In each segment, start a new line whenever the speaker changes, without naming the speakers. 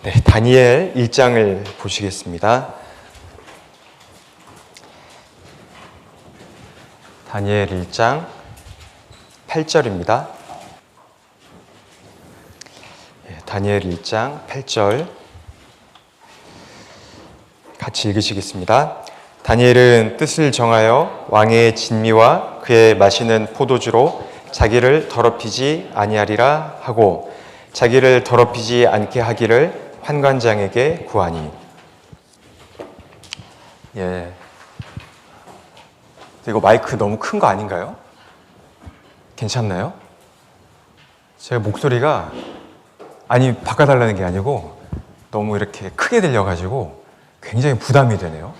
네, 다니엘 1장을 보시겠습니다. 다니엘 1장 8절입니다. 다니엘 1장 8절 같이 읽으시겠습니다. 다니엘은 뜻을 정하여 왕의 진미와 그의 마시는 포도주로 자기를 더럽히지 아니하리라 하고 자기를 더럽히지 않게 하기를 환관장에게 구하니. 이거 마이크 너무 큰 거 아닌가요? 괜찮나요? 제 목소리가 바꿔달라는 게 아니고 너무 이렇게 크게 들려가지고 굉장히 부담이 되네요.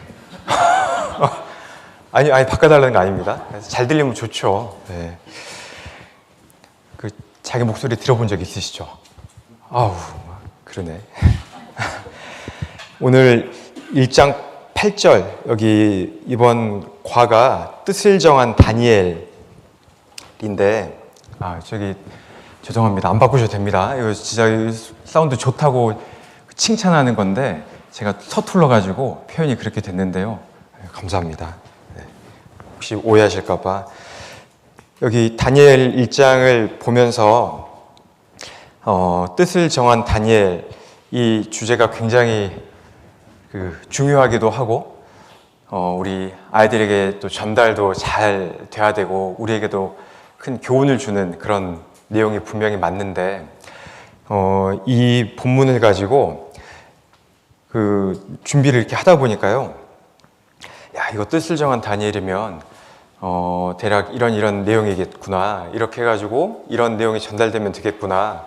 아니 바꿔달라는 거 아닙니다. 잘 들리면 좋죠. 네. 자기 목소리 들어본 적 있으시죠? 아우, 그러네. 오늘 1장 8절, 여기 이번 과가 뜻을 정한 다니엘인데, 죄송합니다. 안 바꾸셔도 됩니다. 이거 진짜 사운드 좋다고 칭찬하는 건데, 제가 서툴러가지고 표현이 그렇게 됐는데요. 감사합니다. 네. 혹시 오해하실까봐. 여기 다니엘 1장을 보면서 뜻을 정한 다니엘, 이 주제가 굉장히 중요하기도 하고 우리 아이들에게 또 전달도 잘 돼야 되고 우리에게도 큰 교훈을 주는 그런 내용이 분명히 맞는데 이 본문을 가지고 준비를 이렇게 하다 보니까요, 이거 뜻을 정한 다니엘이면 대략 이런 내용이겠구나, 이렇게 해가지고 이런 내용이 전달되면 되겠구나,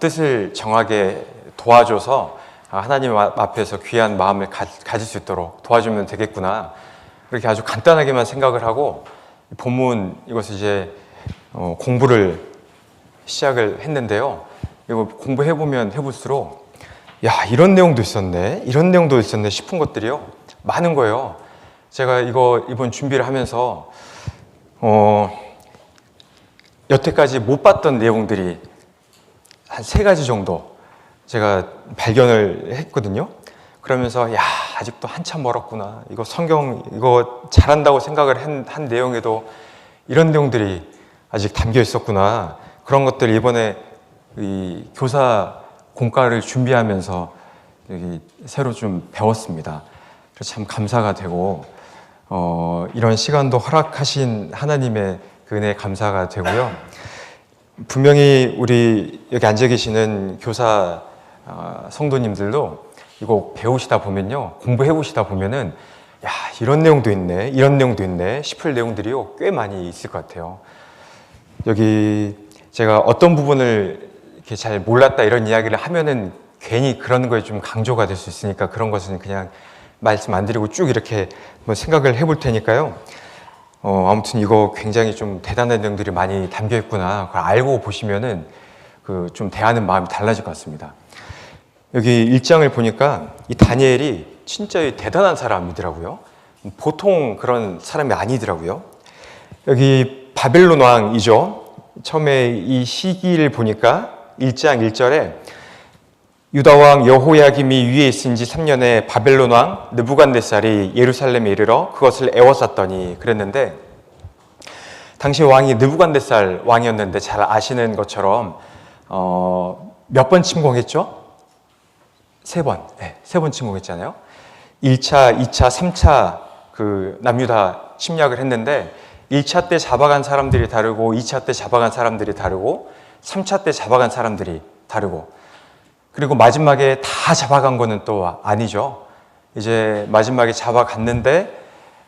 뜻을 정하게 도와줘서 하나님 앞에서 귀한 마음을 가질 수 있도록 도와주면 되겠구나, 이렇게 아주 간단하게만 생각을 하고 본문 이것을 이제 공부를 시작을 했는데요. 이거 공부해보면 해볼수록 이런 내용도 있었네, 이런 내용도 있었네 싶은 것들이요 많은 거예요. 제가 이번 준비를 하면서 여태까지 못 봤던 내용들이 한 3가지 정도 제가 발견을 했거든요. 그러면서 아직도 한참 멀었구나, 이거 성경 이거 잘한다고 생각을 한 내용에도 이런 내용들이 아직 담겨 있었구나, 그런 것들 이번에 이 교사 공과를 준비하면서 여기 새로 좀 배웠습니다. 그래서 참 감사가 되고 이런 시간도 허락하신 하나님의 그 은혜에 감사가 되고요. 분명히 우리 여기 앉아 계시는 교사 성도님들도 이거 배우시다 보면요, 공부해 보시다 보면은 이런 내용도 있네, 이런 내용도 있네 싶을 내용들이요 꽤 많이 있을 것 같아요. 여기 제가 어떤 부분을 이렇게 잘 몰랐다 이런 이야기를 하면은 괜히 그런 거에 좀 강조가 될 수 있으니까 그런 것은 그냥 말씀 안 드리고 쭉 이렇게 생각을 해볼 테니까요. 아무튼 이거 굉장히 좀 대단한 내용들이 많이 담겨 있구나, 그걸 알고 보시면은 좀 대하는 마음이 달라질 것 같습니다. 여기 1장을 보니까 이 다니엘이 진짜 대단한 사람이더라고요. 보통 그런 사람이 아니더라고요. 여기 바벨론 왕이죠. 처음에 이 시기를 보니까 1장 1절에 유다 왕 여호야김이 위에 있은 지 3년에 바벨론 왕 느부갓네살이 예루살렘에 이르러 그것을 에워쌌더니, 그랬는데 당시 왕이 느부갓네살 왕이었는데 잘 아시는 것처럼 몇 번 침공했죠? 3번. 네, 3번 침공했잖아요. 1차, 2차, 3차 남유다 침략을 했는데 1차 때 잡아간 사람들이 다르고 2차 때 잡아간 사람들이 다르고 3차 때 잡아간 사람들이 다르고, 그리고 마지막에 다 잡아간 거는 또 아니죠. 이제 마지막에 잡아갔는데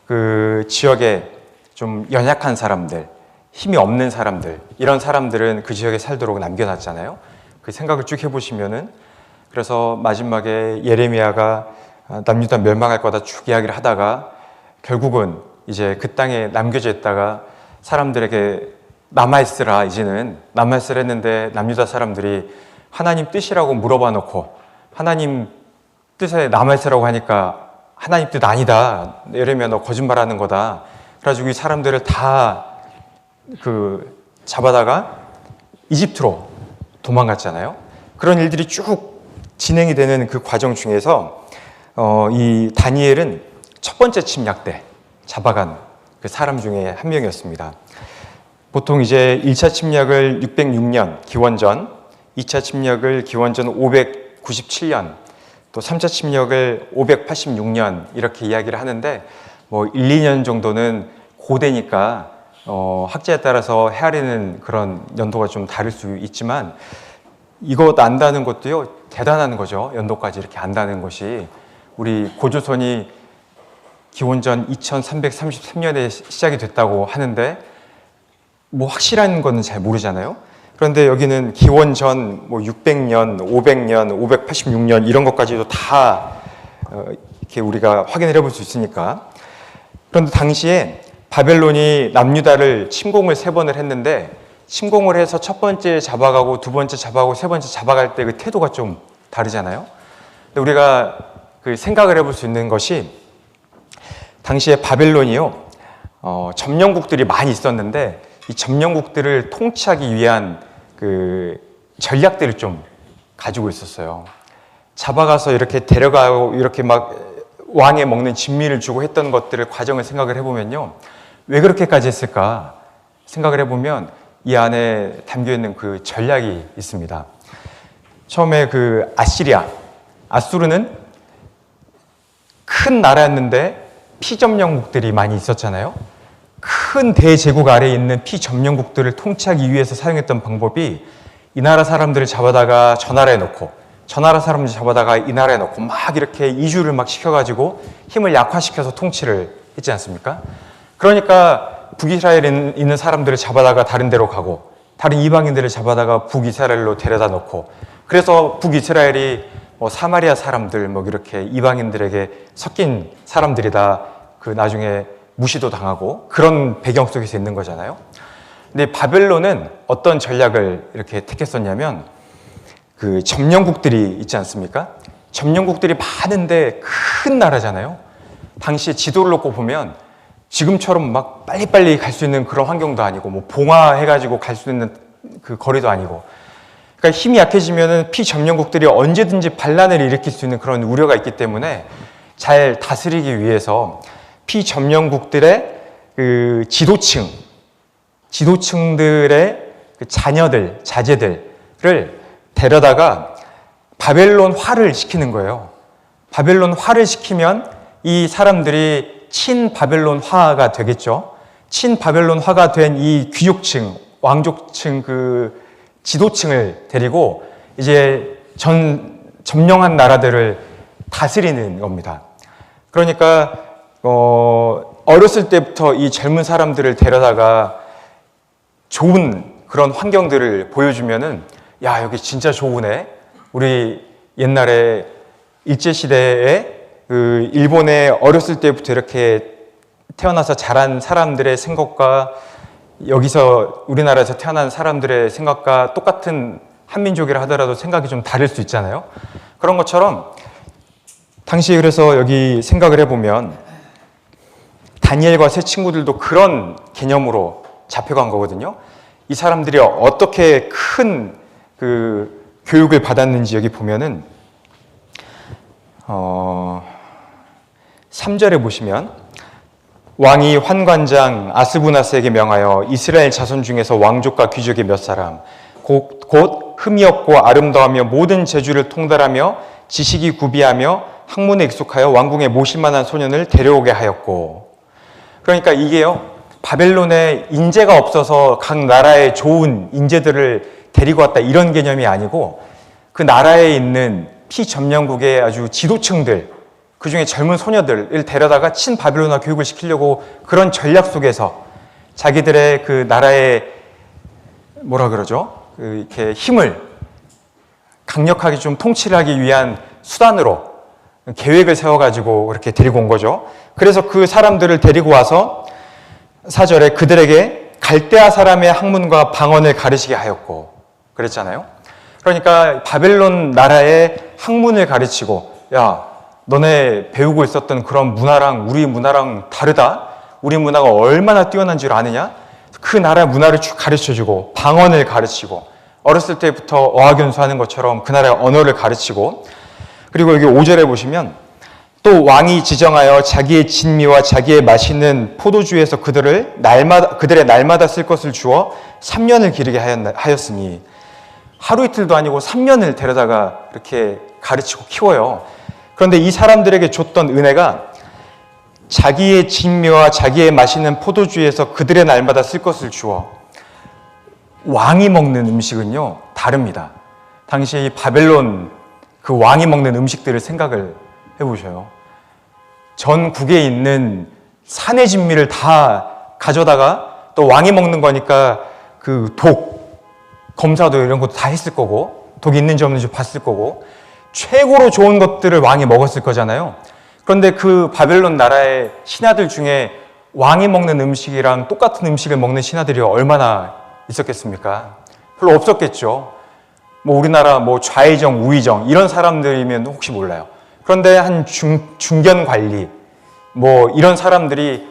그 지역에 좀 연약한 사람들, 힘이 없는 사람들, 이런 사람들은 그 지역에 살도록 남겨놨잖아요. 그 생각을 쭉 해보시면은, 그래서 마지막에 예레미야가 남유다 멸망할 거다 쭉 이야기를 하다가 결국은 이제 그 땅에 남겨져 있다가 사람들에게 남아있으라, 이제는 남아있으라 했는데 남유다 사람들이 하나님 뜻이라고 물어봐 놓고 하나님 뜻에 남아있으라고 하니까 하나님 뜻 아니다, 예레미야 너 거짓말하는 거다, 그래가지고 이 사람들을 다 잡아다가 이집트로 도망갔잖아요. 그런 일들이 쭉 진행이 되는 그 과정 중에서 이 다니엘은 첫 번째 침략 때 잡아간 그 사람 중에 한 명이었습니다. 보통 이제 1차 침략을 606년 기원전, 2차 침략을 기원전 597년, 또 3차 침략을 586년 이렇게 이야기를 하는데 뭐 1, 2년 정도는 고대니까 학자에 따라서 헤아리는 그런 연도가 좀 다를 수 있지만 이거 안다는 것도요 대단한 거죠. 연도까지 이렇게 안다는 것이. 우리 고조선이 기원전 2333년에 시작이 됐다고 하는데 뭐 확실한 거는 잘 모르잖아요. 그런데 여기는 기원전 뭐 600년, 500년, 586년 이런 것까지도 다 이렇게 우리가 확인을 해볼 수 있으니까. 그런데 당시에 바벨론이 남유다를 침공을 3번을 했는데 침공을 해서 첫 번째 잡아가고 두 번째 잡아가고 세 번째 잡아갈 때 그 태도가 좀 다르잖아요. 근데 우리가 그 생각을 해볼 수 있는 것이 당시에 바벨론이요 점령국들이 많이 있었는데 이 점령국들을 통치하기 위한 그 전략들을 좀 가지고 있었어요. 잡아가서 이렇게 데려가고 이렇게 막 왕에 먹는 진미를 주고 했던 것들을 과정을 생각을 해보면요. 왜 그렇게까지 했을까 생각을 해보면 이 안에 담겨있는 그 전략이 있습니다. 처음에 그 아수르는 큰 나라였는데 피점령국들이 많이 있었잖아요. 큰 대제국 아래에 있는 피점령국들을 통치하기 위해서 사용했던 방법이 이 나라 사람들을 잡아다가 저 나라에 놓고 저 나라 사람들 잡아다가 이 나라에 놓고 막 이렇게 이주를 막 시켜가지고 힘을 약화시켜서 통치를 했지 않습니까? 그러니까 북이스라엘에 있는 사람들을 잡아다가 다른 데로 가고 다른 이방인들을 잡아다가 북이스라엘로 데려다 놓고 그래서 북이스라엘이 뭐 사마리아 사람들 뭐 이렇게 이방인들에게 섞인 사람들이다 그 나중에 무시도 당하고 그런 배경 속에서 있는 거잖아요. 근데 바벨론은 어떤 전략을 이렇게 택했었냐면 그 점령국들이 있지 않습니까? 점령국들이 많은데 큰 나라잖아요. 당시에 지도를 놓고 보면 지금처럼 막 빨리빨리 갈 수 있는 그런 환경도 아니고 뭐 봉화해가지고 갈 수 있는 그 거리도 아니고 그러니까 힘이 약해지면은 피점령국들이 언제든지 반란을 일으킬 수 있는 그런 우려가 있기 때문에 잘 다스리기 위해서 피점령국들의 그 지도층들의 그 자녀들, 자제들을 데려다가 바벨론화를 시키는 거예요. 바벨론화를 시키면 이 사람들이 친바벨론화가 되겠죠. 친바벨론화가 된 이 귀족층, 왕족층 그 지도층을 데리고 이제 점령한 나라들을 다스리는 겁니다. 그러니까 어렸을 때부터 이 젊은 사람들을 데려다가 좋은 그런 환경들을 보여주면은 야 여기 진짜 좋으네. 우리 옛날에 일제시대에 그 일본에 어렸을 때부터 이렇게 태어나서 자란 사람들의 생각과 여기서 우리나라에서 태어난 사람들의 생각과 똑같은 한민족이라 하더라도 생각이 좀 다를 수 있잖아요. 그런 것처럼 당시에 그래서 여기 생각을 해보면 다니엘과 세 친구들도 그런 개념으로 잡혀간 거거든요. 이 사람들이 어떻게 큰 그 교육을 받았는지 여기 보면은 3절에 보시면 왕이 환관장 아스부나스에게 명하여 이스라엘 자손 중에서 왕족과 귀족의 몇 사람 곧 흠이 없고 아름다우며 모든 재주를 통달하며 지식이 구비하며 학문에 익숙하여 왕궁에 모실 만한 소년을 데려오게 하였고. 그러니까 이게요 바벨론에 인재가 없어서 각 나라의 좋은 인재들을 데리고 왔다 이런 개념이 아니고 그 나라에 있는 피점령국의 아주 지도층들 그 중에 젊은 소녀들을 데려다가 친바벨론화 교육을 시키려고 그런 전략 속에서 자기들의 그 나라의 뭐라 그러죠? 이렇게 힘을 강력하게 좀 통치를 하기 위한 수단으로 계획을 세워가지고 그렇게 데리고 온 거죠. 그래서 그 사람들을 데리고 와서 4절에 그들에게 갈대아 사람의 학문과 방언을 가르치게 하였고 그랬잖아요. 그러니까 바벨론 나라의 학문을 가르치고 야 너네 배우고 있었던 그런 문화랑 우리 문화랑 다르다. 우리 문화가 얼마나 뛰어난 줄 아느냐? 그 나라 문화를 쭉 가르쳐주고 방언을 가르치고 어렸을 때부터 어학연수하는 것처럼 그 나라의 언어를 가르치고, 그리고 여기 5절에 보시면 또 왕이 지정하여 자기의 진미와 자기의 마시는 포도주에서 그들의 날마다 쓸 것을 주어 3년을 기르게 하였으니, 하루 이틀도 아니고 3년을 데려다가 이렇게 가르치고 키워요. 그런데 이 사람들에게 줬던 은혜가 자기의 진미와 자기의 마시는 포도주에서 그들의 날마다 쓸 것을 주어. 왕이 먹는 음식은요 다릅니다. 당시 이 바벨론 그 왕이 먹는 음식들을 생각을 해보셔요. 전국에 있는 산의 진미를 다 가져다가, 또 왕이 먹는 거니까 그 독 검사도 이런 것도 다 했을 거고, 독이 있는지 없는지 봤을 거고, 최고로 좋은 것들을 왕이 먹었을 거잖아요. 그런데 그 바벨론 나라의 신하들 중에 왕이 먹는 음식이랑 똑같은 음식을 먹는 신하들이 얼마나 있었겠습니까? 별로 없었겠죠. 뭐 우리나라 뭐 좌의정, 우의정 이런 사람들이면 혹시 몰라요. 그런데 한 중견 관리 뭐 이런 사람들이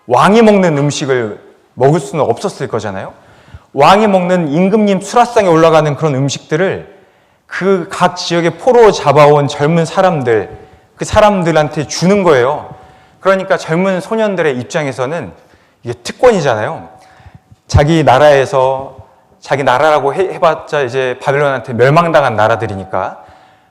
왕이 먹는 음식을 먹을 수는 없었을 거잖아요. 왕이 먹는 임금님 수라상에 올라가는 그런 음식들을 그 각 지역에 포로 잡아온 젊은 사람들, 그 사람들한테 주는 거예요. 그러니까 젊은 소년들의 입장에서는 이게 특권이잖아요. 자기 나라에서, 자기 나라라고 해봤자 이제 바벨론한테 멸망당한 나라들이니까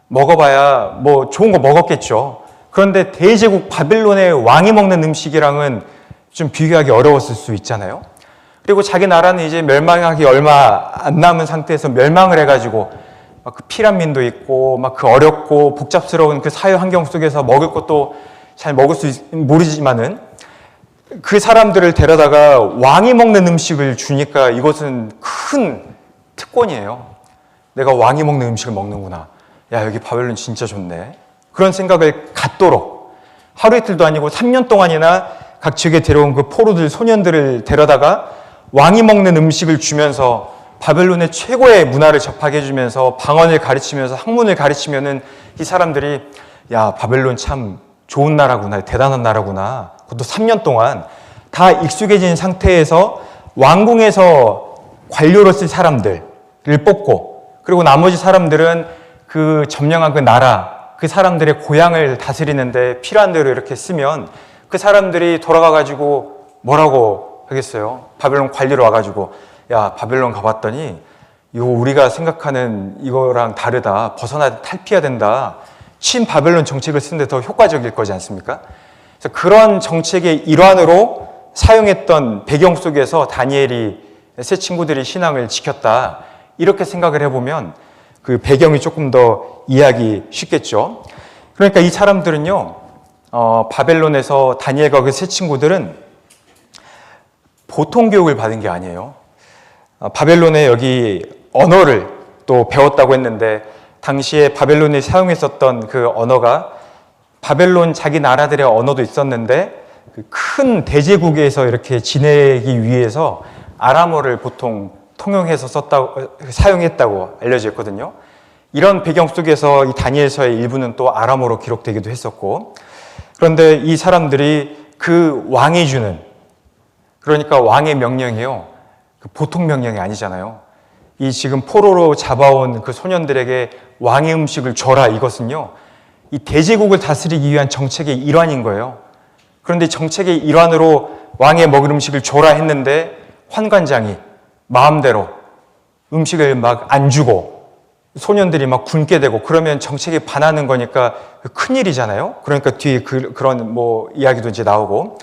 먹어봐야 뭐 좋은 거 먹었겠죠. 그런데 대제국 바벨론의 왕이 먹는 음식이랑은 좀 비교하기 어려웠을 수 있잖아요. 그리고 자기 나라는 이제 멸망하기 얼마 안 남은 상태에서 멸망을 해가지고 막 그 피란민도 있고 막 그 어렵고 복잡스러운 그 사회 환경 속에서 먹을 것도 잘 먹을 수 모르지만은 그 사람들을 데려다가 왕이 먹는 음식을 주니까 이것은 큰 특권이에요. 내가 왕이 먹는 음식을 먹는구나. 야, 여기 바벨론 진짜 좋네. 그런 생각을 갖도록 하루 이틀도 아니고 3년 동안이나 각 지역에 데려온 그 포로들, 소년들을 데려다가 왕이 먹는 음식을 주면서 바벨론의 최고의 문화를 접하게 해주면서 방언을 가르치면서 학문을 가르치면은 이 사람들이 야, 바벨론 참 좋은 나라구나, 대단한 나라구나. 그것도 3년 동안 다 익숙해진 상태에서 왕궁에서 관료로 쓸 사람들을 뽑고, 그리고 나머지 사람들은 그 점령한 그 나라, 그 사람들의 고향을 다스리는데 필요한 대로 이렇게 쓰면 그 사람들이 돌아가가지고 뭐라고 하겠어요? 바벨론 관리로 와가지고 야, 바벨론 가봤더니 이거 우리가 생각하는 이거랑 다르다. 벗어나 탈피해야 된다. 친바벨론 정책을 쓰는데 더 효과적일 거지 않습니까? 그래서 그런 정책의 일환으로 사용했던 배경 속에서 다니엘이 세 친구들이 신앙을 지켰다. 이렇게 생각을 해보면 그 배경이 조금 더 이해하기 쉽겠죠. 그러니까 이 사람들은요, 바벨론에서 다니엘과 그 세 친구들은 보통 교육을 받은 게 아니에요. 바벨론의 여기 언어를 또 배웠다고 했는데, 당시에 바벨론이 사용했었던 그 언어가 바벨론 자기 나라들의 언어도 있었는데 그 큰 대제국에서 이렇게 지내기 위해서 아람어를 보통 통용해서 사용했다고 알려져 있거든요. 이런 배경 속에서 이 다니엘서의 일부는 또 아람어로 기록되기도 했었고, 그런데 이 사람들이 그 왕이 주는, 그러니까 왕의 명령이요, 그 보통 명령이 아니잖아요. 이 지금 포로로 잡아온 그 소년들에게 왕의 음식을 줘라, 이것은요, 이 대제국을 다스리기 위한 정책의 일환인 거예요. 그런데 정책의 일환으로 왕의 먹을 음식을 줘라 했는데 환관장이 마음대로 음식을 막 안 주고 소년들이 막 굶게 되고 그러면 정책에 반하는 거니까 큰일이잖아요. 그러니까 뒤에 그런 뭐 이야기도 이제 나오고,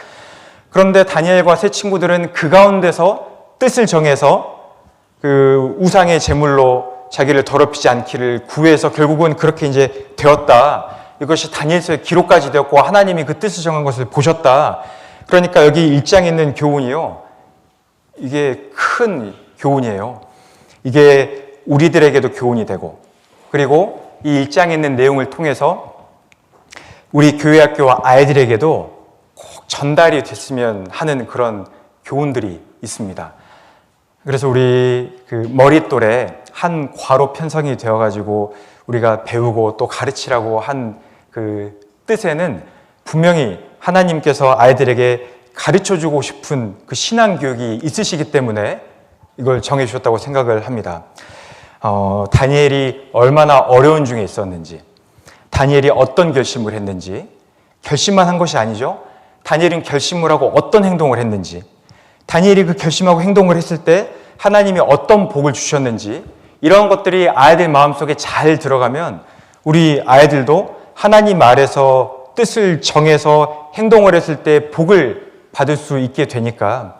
그런데 다니엘과 세 친구들은 그 가운데서 뜻을 정해서 그 우상의 제물로 자기를 더럽히지 않기를 구해서 결국은 그렇게 이제 되었다. 이것이 다니엘서의 기록까지 되었고 하나님이 그 뜻을 정한 것을 보셨다. 그러니까 여기 1장에 있는 교훈이요, 이게 큰 교훈이에요. 이게 우리들에게도 교훈이 되고, 그리고 이 1장에 있는 내용을 통해서 우리 교회학교와 아이들에게도 꼭 전달이 됐으면 하는 그런 교훈들이 있습니다. 그래서 우리 그 머릿돌에 한 과로 편성이 되어가지고 우리가 배우고 또 가르치라고 한 그 뜻에는 분명히 하나님께서 아이들에게 가르쳐주고 싶은 그 신앙교육이 있으시기 때문에 이걸 정해주셨다고 생각을 합니다. 다니엘이 얼마나 어려운 중에 있었는지, 다니엘이 어떤 결심을 했는지, 결심만 한 것이 아니죠. 다니엘은 결심을 하고 어떤 행동을 했는지, 다니엘이 그 결심하고 행동을 했을 때 하나님이 어떤 복을 주셨는지, 이런 것들이 아이들 마음속에 잘 들어가면 우리 아이들도 하나님 아래서 뜻을 정해서 행동을 했을 때 복을 받을 수 있게 되니까,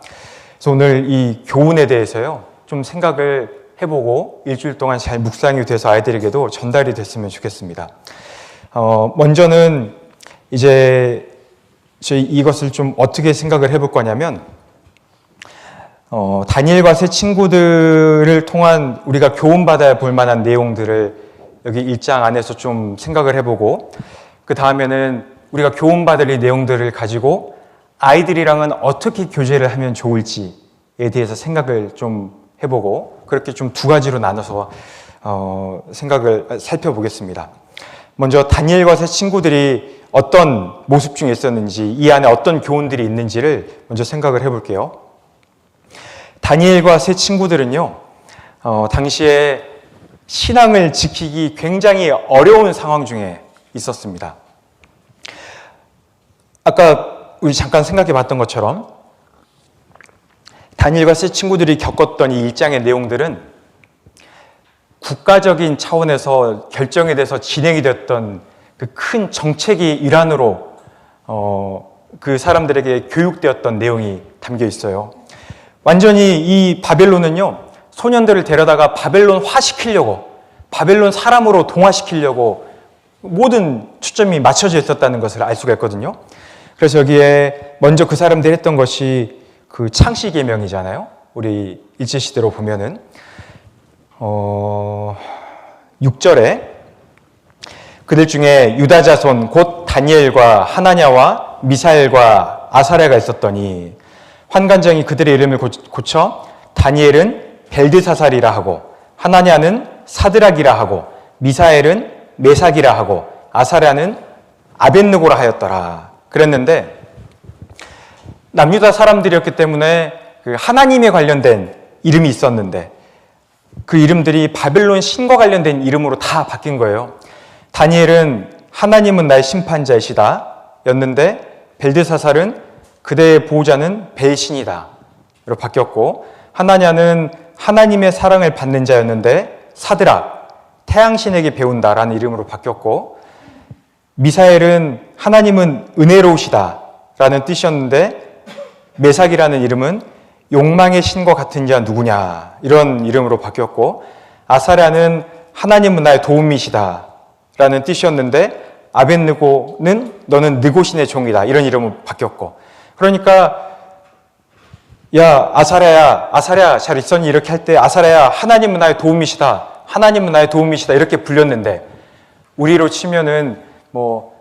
그래서 오늘 이 교훈에 대해서요 좀 생각을 해보고 일주일 동안 잘 묵상이 돼서 아이들에게도 전달이 됐으면 좋겠습니다. 먼저는 이제 이것을 좀 어떻게 생각을 해볼 거냐면, 다니엘과 세 친구들을 통한 우리가 교훈받아야 볼 만한 내용들을 여기 1장 안에서 좀 생각을 해보고, 그 다음에는 우리가 교훈받을 이 내용들을 가지고 아이들이랑은 어떻게 교제를 하면 좋을지에 대해서 생각을 좀 해보고, 그렇게 좀 두 가지로 나눠서 생각을 살펴보겠습니다. 먼저 다니엘과 세 친구들이 어떤 모습 중에 있었는지, 이 안에 어떤 교훈들이 있는지를 먼저 생각을 해볼게요. 다니엘과 세 친구들은요, 당시에 신앙을 지키기 굉장히 어려운 상황 중에 있었습니다. 아까 우리 잠깐 생각해 봤던 것처럼 다니엘과 세 친구들이 겪었던 이 일장의 내용들은 국가적인 차원에서 결정이 돼서 진행이 됐던 그 큰 정책의 일환으로 그 사람들에게 교육되었던 내용이 담겨 있어요. 완전히 이 바벨론은요, 소년들을 데려다가 바벨론화 시키려고, 바벨론 사람으로 동화시키려고 모든 초점이 맞춰져 있었다는 것을 알 수가 있거든요. 그래서 여기에 먼저 그 사람들이 했던 것이 그 창시계명이잖아요. 우리 일제시대로 보면은 6절에 그들 중에 유다 자손 곧 다니엘과 하나냐와 미사엘과 아사랴가 있었더니 환관장이 그들의 이름을 고쳐 다니엘은 벨드사살이라 하고 하나냐는 사드락이라 하고 미사엘은 메삭이라 하고 아사랴는 아벳느고라 하였더라. 그랬는데 남유다 사람들이었기 때문에 그 하나님에 관련된 이름이 있었는데 그 이름들이 바벨론 신과 관련된 이름으로 다 바뀐 거예요. 다니엘은 하나님은 나의 심판자이시다 였는데 벨드사살은 그대의 보호자는 벨신이다 로 바뀌었고, 하나냐는 하나님의 사랑을 받는 자였는데 사드락, 태양신에게 배운다라는 이름으로 바뀌었고, 미사엘은 하나님은 은혜로우시다 라는 뜻이었는데 메삭이라는 이름은 욕망의 신과 같은 자 누구냐 이런 이름으로 바뀌었고, 아사랴는 하나님은 나의 도움이시다 라는 뜻이었는데 아벳느고는 너는 느고신의 종이다 이런 이름으로 바뀌었고, 그러니까 야 아사랴 잘 있었니 이렇게 할 때 아사랴야 하나님은 나의 도움이시다, 하나님은 나의 도움이시다 이렇게 불렸는데, 우리로 치면은 뭐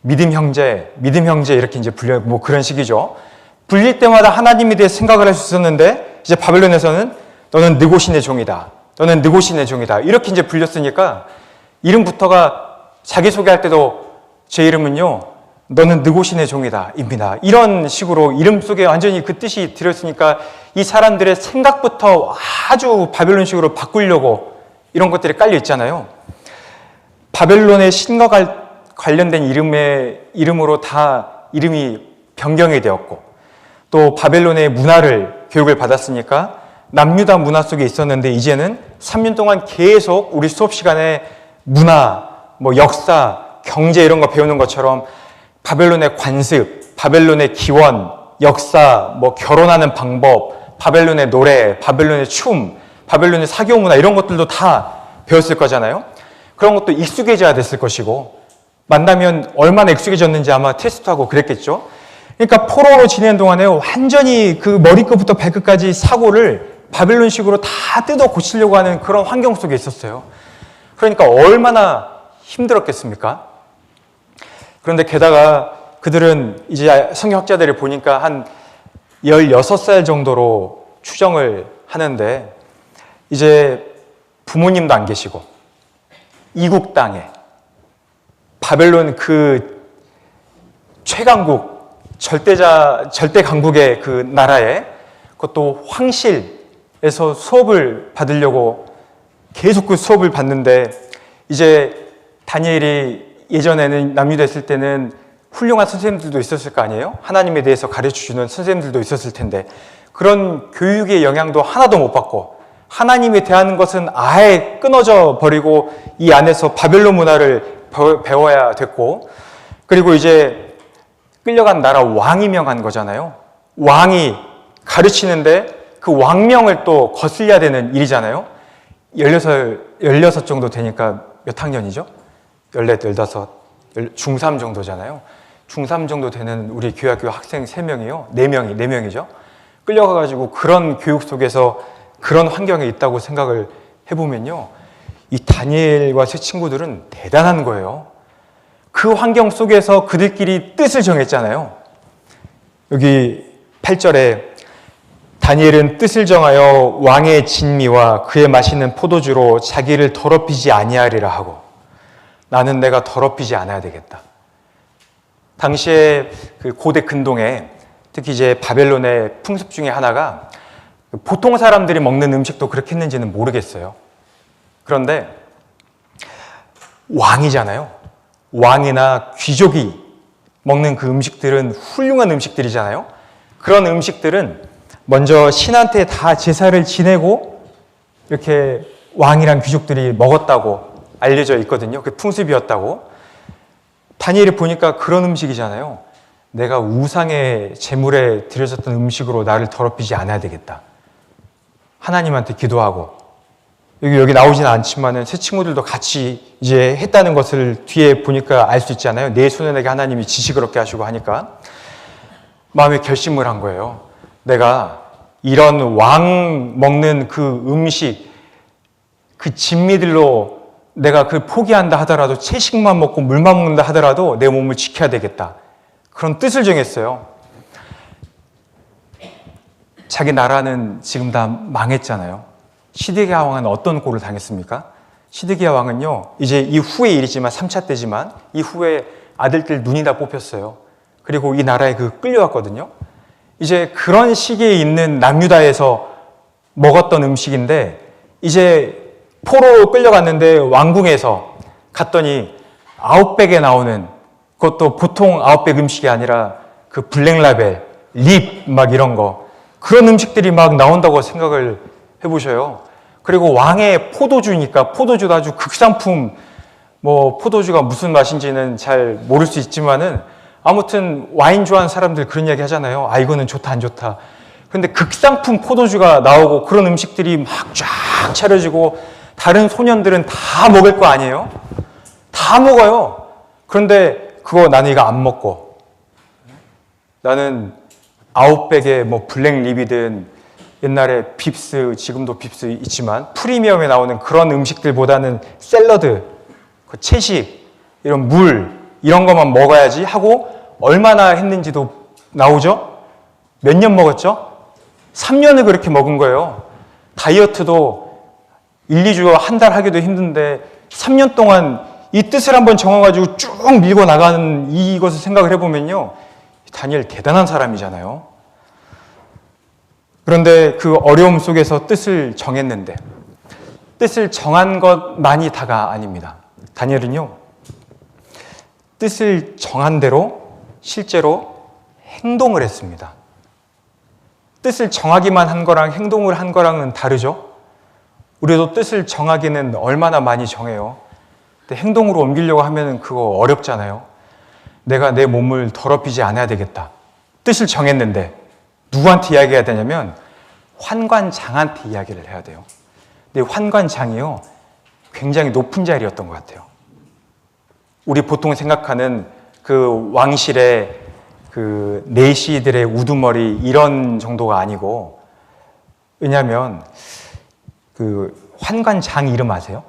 믿음 형제 이렇게 이제 불려 뭐 그런 식이죠. 불릴 때마다 하나님에 대해 생각을 할 수 있었는데 이제 바벨론에서는 너는 느고신의 종이다, 너는 느고신의 종이다 이렇게 이제 불렸으니까 이름부터가 자기소개할 때도 제 이름은요 너는 느고신의 종이다 입니다 이런 식으로 이름 속에 완전히 그 뜻이 들었으니까 이 사람들의 생각부터 아주 바벨론식으로 바꾸려고 이런 것들이 깔려 있잖아요. 바벨론의 신과 관련된 이름으로 다 이름이 변경이 되었고, 또 바벨론의 문화를 교육을 받았으니까 남유다 문화 속에 있었는데 이제는 3년 동안 계속 우리 수업 시간에 문화, 뭐 역사, 경제 이런 거 배우는 것처럼 바벨론의 관습, 바벨론의 기원, 역사, 뭐 결혼하는 방법, 바벨론의 노래, 바벨론의 춤, 바벨론의 사교 문화 이런 것들도 다 배웠을 거잖아요. 그런 것도 익숙해져야 됐을 것이고, 만나면 얼마나 익숙해졌는지 아마 테스트하고 그랬겠죠. 그러니까 포로로 지내는 동안에 완전히 그 머리끝부터 발끝까지 사고를 바벨론식으로 다 뜯어 고치려고 하는 그런 환경 속에 있었어요. 그러니까 얼마나 힘들었겠습니까? 그런데 게다가 그들은 이제 성경학자들이 보니까 한 16살 정도로 추정을 하는데 이제 부모님도 안 계시고 이국 땅에 바벨론 그 최강국 절대 강국의 그 나라에, 그것도 황실에서 수업을 받으려고 계속 그 수업을 받는데 이제 다니엘이 예전에는 남유다했을 때는 훌륭한 선생님들도 있었을 거 아니에요? 하나님에 대해서 가르쳐주는 선생님들도 있었을 텐데 그런 교육의 영향도 하나도 못 받고 하나님에 대한 것은 아예 끊어져 버리고 이 안에서 바벨론 문화를 배워야 됐고 그리고 이제 끌려간 나라 왕이 명한 거잖아요. 왕이 가르치는데 그 왕명을 또 거슬려야 되는 일이잖아요. 16 정도 되니까 몇 학년이죠? 14, 15, 중3 정도잖아요. 중3 정도 되는 우리 교회학교 학생 3명이요. 4명이죠. 끌려가가지고 그런 교육 속에서 그런 환경에 있다고 생각을 해보면요. 이 다니엘과 세 친구들은 대단한 거예요. 그 환경 속에서 그들끼리 뜻을 정했잖아요. 여기 8절에 다니엘은 뜻을 정하여 왕의 진미와 그의 마시는 포도주로 자기를 더럽히지 아니하리라 하고 나는 내가 더럽히지 않아야 되겠다. 당시에 그 고대 근동에 특히 이제 바벨론의 풍습 중에 하나가 보통 사람들이 먹는 음식도 그렇게 했는지는 모르겠어요. 그런데 왕이잖아요. 왕이나 귀족이 먹는 그 음식들은 훌륭한 음식들이잖아요. 그런 음식들은 먼저 신한테 다 제사를 지내고 이렇게 왕이랑 귀족들이 먹었다고 알려져 있거든요. 그 풍습이었다고. 다니엘이 보니까 그런 음식이잖아요. 내가 우상의 제물에 드려졌던 음식으로 나를 더럽히지 않아야 되겠다. 하나님한테 기도하고 여기 나오지는 않지만은 새 친구들도 같이 이제 했다는 것을 뒤에 보니까 알 수 있잖아요. 내 소년에게 하나님이 지식을 얻게 하시고 하니까 마음에 결심을 한 거예요. 내가 이런 왕 먹는 그 음식, 그 진미들로 내가 그 포기한다 하더라도 채식만 먹고 물만 먹는다 하더라도 내 몸을 지켜야 되겠다. 그런 뜻을 정했어요. 자기 나라는 지금 다 망했잖아요. 시드기야 왕은 어떤 꼴을 당했습니까? 시드기야 왕은요, 이제 이후의 일이지만 3차 때지만 이후에 아들들 눈이 다 뽑혔어요. 그리고 이 나라에 끌려왔거든요. 이제 그런 시기에 있는 남유다에서 먹었던 음식인데 이제 포로로 끌려갔는데 왕궁에서 갔더니 아웃백에 나오는 그것도 보통 아웃백 음식이 아니라 그 블랙라벨, 립 막 이런 거 그런 음식들이 막 나온다고 생각을 해보셔요. 그리고 왕의 포도주니까 포도주도 아주 극상품 뭐 포도주가 무슨 맛인지는 잘 모를 수 있지만은 아무튼 와인 좋아하는 사람들 그런 이야기 하잖아요. 아 이거는 좋다 안 좋다. 근데 극상품 포도주가 나오고 그런 음식들이 막 쫙 차려지고 다른 소년들은 다 먹을 거 아니에요? 다 먹어요. 그런데 그거 나는 이거 안 먹고 나는 아웃백에 뭐 블랙립이든 옛날에 빕스, 지금도 빕스 있지만 프리미엄에 나오는 그런 음식들보다는 샐러드, 그 채식, 이런 물 이런 것만 먹어야지 하고 얼마나 했는지도 나오죠? 몇 년 먹었죠? 3년을 그렇게 먹은 거예요. 다이어트도 1, 2주 한 달 하기도 힘든데 3년 동안 이 뜻을 한번 정해가지고 쭉 밀고 나가는 이것을 생각을 해보면요. 다니엘 대단한 사람이잖아요. 그런데 그 어려움 속에서 뜻을 정했는데 뜻을 정한 것만이 다가 아닙니다. 다니엘은요. 뜻을 정한 대로 실제로 행동을 했습니다. 뜻을 정하기만 한 거랑 행동을 한 거랑은 다르죠. 우리도 뜻을 정하기는 얼마나 많이 정해요. 근데 행동으로 옮기려고 하면 그거 어렵잖아요. 내가 내 몸을 더럽히지 않아야 되겠다. 뜻을 정했는데 누구한테 이야기해야 되냐면 환관장한테 이야기를 해야 돼요. 근데 환관장이요. 굉장히 높은 자리였던 것 같아요. 우리 보통 생각하는 그 왕실의 그 내시들의 우두머리 이런 정도가 아니고 왜냐하면 그 환관장 이름 아세요?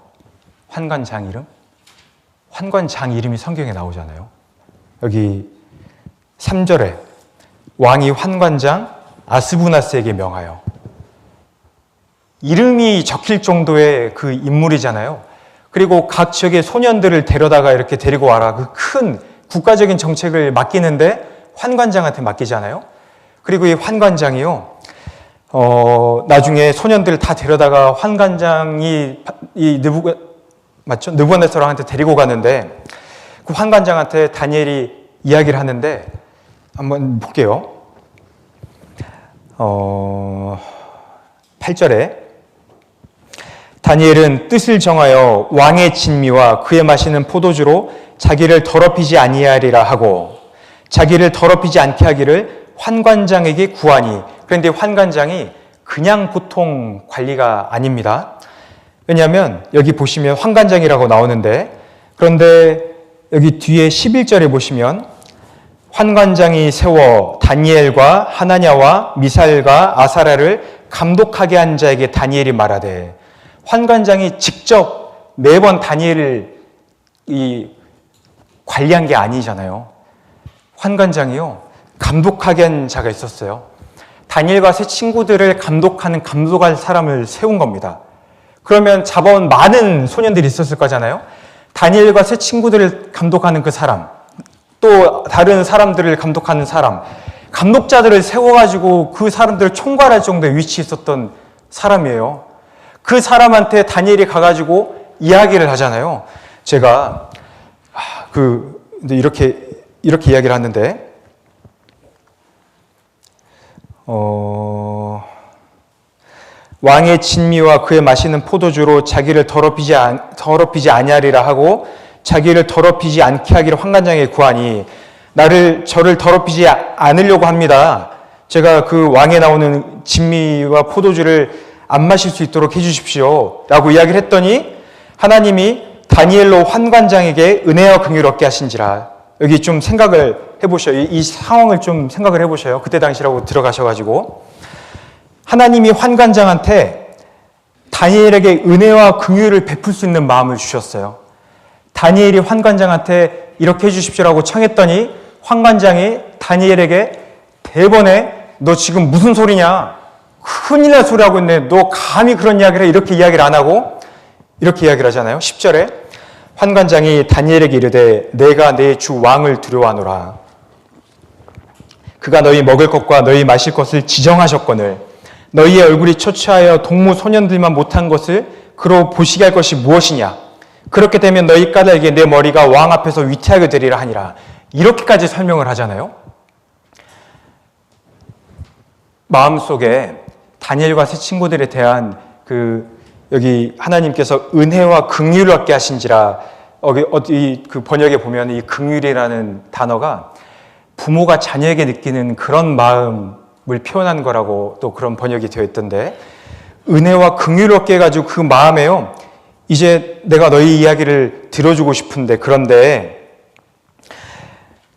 환관장 이름? 환관장 이름이 성경에 나오잖아요. 여기 3절에 왕이 환관장 아스부나스에게 명하여 이름이 적힐 정도의 그 인물이잖아요. 그리고 각 지역의 소년들을 데려다가 이렇게 데리고 와라. 그 큰 국가적인 정책을 맡기는데 환관장한테 맡기잖아요. 그리고 이 환관장이요. 나중에 소년들을 다 데려다가 환관장이 맞죠? 느부갓네살한테 데리고 가는데 그 환관장한테 다니엘이 이야기를 하는데 한번 볼게요. 8절에 다니엘은 뜻을 정하여 왕의 진미와 그의 마시는 포도주로 자기를 더럽히지 아니하리라 하고 자기를 더럽히지 않게 하기를 환관장에게 구하니. 그런데 환관장이 그냥 보통 관리가 아닙니다. 왜냐하면 여기 보시면 환관장이라고 나오는데, 그런데 여기 뒤에 11절에 보시면 환관장이 세워 다니엘과 하나냐와 미사엘과 아사랴를 감독하게 한 자에게 다니엘이 말하되, 환관장이 직접 매번 다니엘을 관리한 게 아니잖아요. 환관장이요, 감독하게 한 자가 있었어요. 다니엘과 세 친구들을 감독할 사람을 세운 겁니다. 그러면 잡아온 많은 소년들이 있었을 거잖아요. 다니엘과 세 친구들을 감독하는 그 사람, 또 다른 사람들을 감독하는 사람, 감독자들을 세워가지고 그 사람들을 총괄할 정도의 위치에 있었던 사람이에요. 그 사람한테 다니엘이 가가지고 이야기를 하잖아요. 제가 이렇게 이야기를 하는데, 왕의 진미와 그의 마시는 포도주로 자기를 더럽히지 아니하리라 하고 자기를 더럽히지 않게 하기를 환관장에게 구하니, 저를 더럽히지 않으려고 합니다. 제가 그 왕에 나오는 진미와 포도주를 안 마실 수 있도록 해주십시오 라고 이야기를 했더니 하나님이 다니엘로 환관장에게 은혜와 긍휼을 얻게 하신지라. 여기 좀 생각을 해보셔요. 이 상황을 좀 생각을 해보셔요. 그때 당시라고 들어가셔가지고 하나님이 환관장한테 다니엘에게 은혜와 긍휼을 베풀 수 있는 마음을 주셨어요. 다니엘이 환관장한테 이렇게 해주십시오라고 청했더니 환관장이 다니엘에게 대번에 너 지금 무슨 소리냐? 큰일 날 소리 하고 있네. 너 감히 그런 이야기를 해? 이렇게 이야기를 안 하고 이렇게 이야기를 하잖아요. 10절에 환관장이 다니엘에게 이르되 내가 내 주 왕을 두려워하노라. 그가 너희 먹을 것과 너희 마실 것을 지정하셨거늘 너희의 얼굴이 초췌하여 동무 소년들만 못한 것을 그로 보시게 할 것이 무엇이냐. 그렇게 되면 너희 까닭에 내 머리가 왕 앞에서 위태하게 되리라 하니라. 이렇게까지 설명을 하잖아요. 마음속에 다니엘과 세 친구들에 대한 여기 하나님께서 은혜와 긍휼을 얻게 하신지라. 그 번역에 보면 이 긍휼이라는 단어가 부모가 자녀에게 느끼는 그런 마음을 표현한 거라고 또 그런 번역이 되어 있던데, 은혜와 긍휼을 얻게 해가지고 그 마음에요, 이제 내가 너희 이야기를 들어주고 싶은데, 그런데